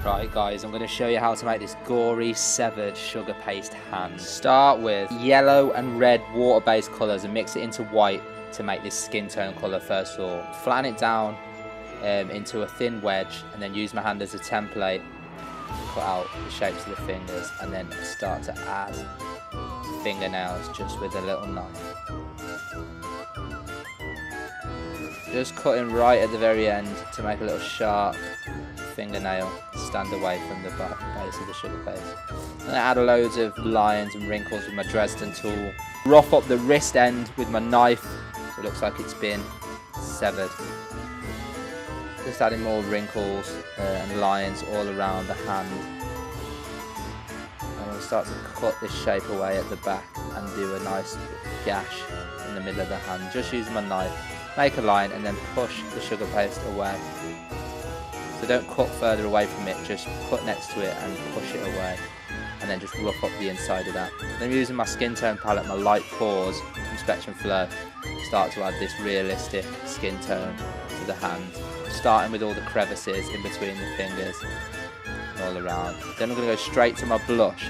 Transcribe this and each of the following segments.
Right guys, I'm going to show you how to make this gory severed sugar paste hand. Start with yellow and red water based colours and mix it into white to make this skin tone colour first of all. Flatten it down into a thin wedge and then use my hand as a template to cut out the shapes of the fingers, and then start to add fingernails just with a little knife. Just cutting right at the very end to make a little sharp fingernail stand away from the base of the sugar paste. And I add loads of lines and wrinkles with my Dresden tool. Rough up the wrist end with my knife so it looks like it's been severed. Just adding more wrinkles and lines all around the hand. And I'll start to cut this shape away at the back and do a nice gash in the middle of the hand. Just using my knife. Make a line and then push the sugar paste away. So don't cut further away from it, just cut next to it and push it away. And then just rough up the inside of that. Then using my skin tone palette, my light pores from Spectrum Flow, start to add this realistic skin tone to the hand. Starting with all the crevices in between the fingers and all around. Then I'm going to go straight to my blush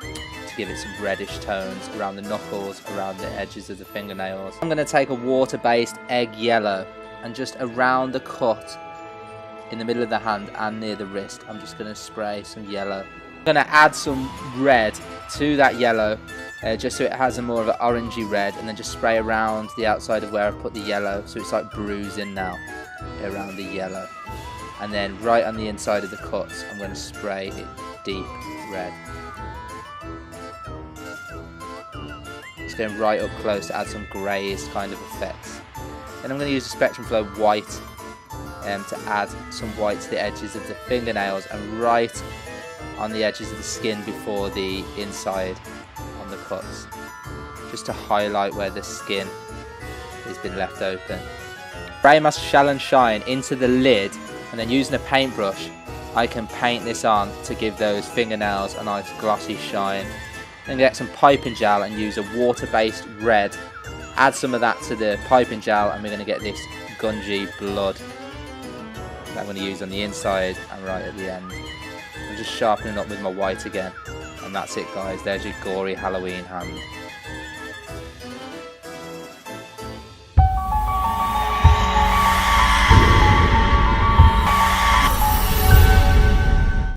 to give it some reddish tones around the knuckles, around the edges of the fingernails. I'm going to take a water-based egg yellow and just around the cut in the middle of the hand and near the wrist, I'm just going to spray some yellow. I'm going to add some red to that yellow just so it has a more of an orangey red, and then just spray around the outside of where I've put the yellow so it's like bruising now around the yellow. And then right on the inside of the cuts I'm going to spray it deep red. Just going right up close to add some greyish kind of effects. Then I'm going to use the Spectrum Flow white to add some white to the edges of the fingernails and right on the edges of the skin before the inside on the cuts, just to highlight where the skin has been left open. Spray my Shall and Shine into the lid, and then using a paintbrush I can paint this on to give those fingernails a nice glossy shine. Then get some piping gel and use a water-based red. Add some of that to the piping gel and we're going to get this gungy blood that I'm going to use on the inside and right at the end. I'm just sharpening up with my white again, and that's it guys, there's your gory Halloween hand.